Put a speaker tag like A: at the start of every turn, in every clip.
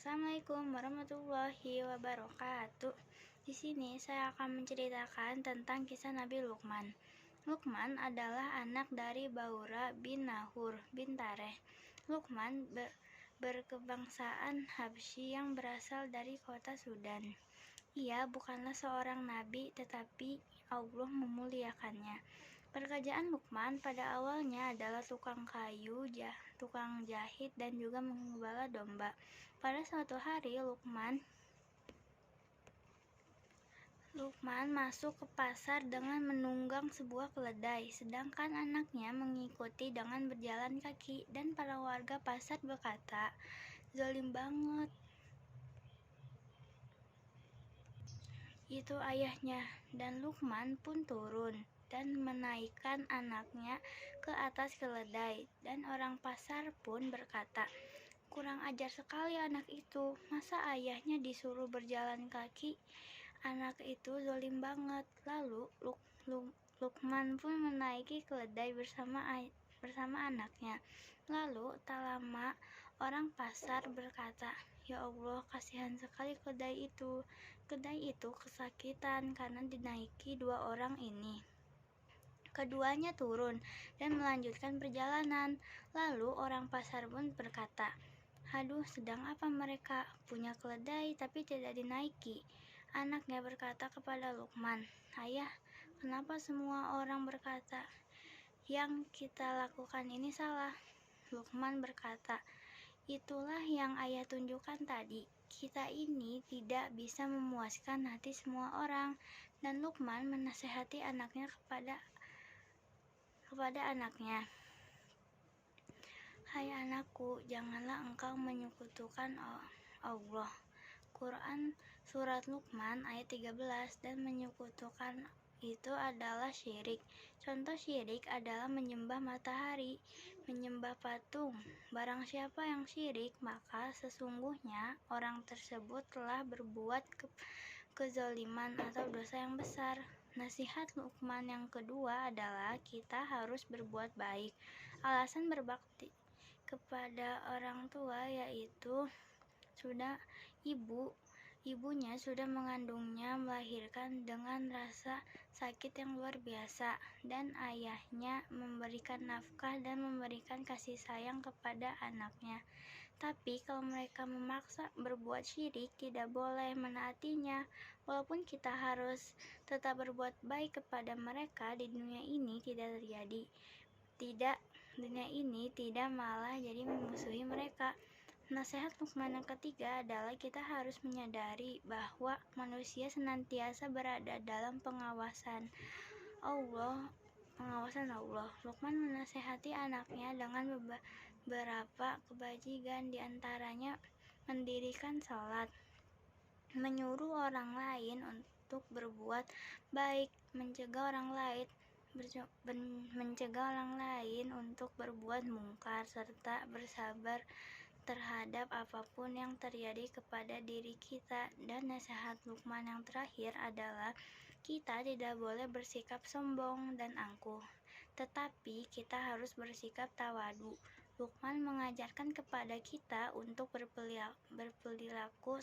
A: Assalamualaikum warahmatullahi wabarakatuh. Di sini saya akan menceritakan tentang kisah Nabi Luqman. Luqman adalah anak dari Baura bin Nahur bin Tareh. Luqman berkebangsaan Habsyi yang berasal dari kota Sudan. Ia bukanlah seorang nabi, tetapi Allah memuliakannya. Pekerjaan Luqman pada awalnya adalah tukang kayu, tukang jahit, dan juga menggembala domba. Pada suatu hari, Luqman masuk ke pasar dengan menunggang sebuah keledai, sedangkan anaknya mengikuti dengan berjalan kaki, dan para warga pasar berkata, "Zalim banget itu ayahnya." Dan Luqman pun turun dan menaikkan anaknya ke atas keledai, dan orang pasar pun berkata, "Kurang ajar sekali anak itu, masa ayahnya disuruh berjalan kaki? Anak itu zalim banget." Lalu Luqman pun menaiki keledai bersama anaknya. Lalu tak lama orang pasar berkata, "Ya Allah, kasihan sekali keledai itu. Keledai itu kesakitan karena dinaiki dua orang ini." Keduanya turun dan melanjutkan perjalanan. Lalu orang pasar pun berkata, "Aduh, sedang apa mereka? Punya keledai tapi tidak dinaiki." Anaknya berkata kepada Luqman, "Ayah, kenapa semua orang berkata yang kita lakukan ini salah?" Luqman berkata, "Itulah yang ayah tunjukkan tadi. Kita ini tidak bisa memuaskan hati semua orang." Dan Luqman menasihati anaknya kepada anaknya, "Hai anakku, janganlah engkau menyekutukan Allah." Quran Surat Luqman ayat 13. Dan menyekutukan itu adalah syirik. Contoh syirik adalah menyembah matahari, menyembah patung. Barang siapa yang syirik, maka sesungguhnya orang tersebut telah berbuat kezaliman atau dosa yang besar. Nasihat Luqman yang kedua adalah kita harus berbuat baik. Alasan berbakti kepada orang tua yaitu ibunya sudah mengandungnya, melahirkan dengan rasa sakit yang luar biasa, dan ayahnya memberikan nafkah dan memberikan kasih sayang kepada anaknya. Tapi kalau mereka memaksa berbuat syirik, tidak boleh menaatinya. Walaupun kita harus tetap berbuat baik kepada mereka, di dunia ini tidak malah jadi memusuhi mereka. Nasihat Luqman yang ketiga adalah kita harus menyadari bahwa manusia senantiasa berada dalam pengawasan Allah. Luqman menasihati anaknya dengan beberapa kebajikan, diantaranya mendirikan salat, menyuruh orang lain untuk berbuat baik, mencegah orang lain untuk berbuat mungkar, serta bersabar terhadap apapun yang terjadi kepada diri kita. Dan nasihat Luqman yang terakhir adalah kita tidak boleh bersikap sombong dan angkuh, tetapi kita harus bersikap tawadu. Luqman mengajarkan kepada kita untuk berperilaku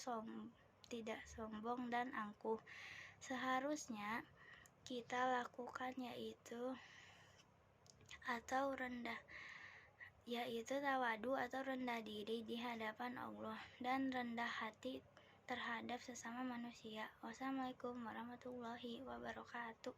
A: tidak sombong dan angkuh. Seharusnya kita lakukan yaitu tawadu atau rendah diri di hadapan Allah dan rendah hati terhadap sesama manusia. Wassalamualaikum warahmatullahi wabarakatuh.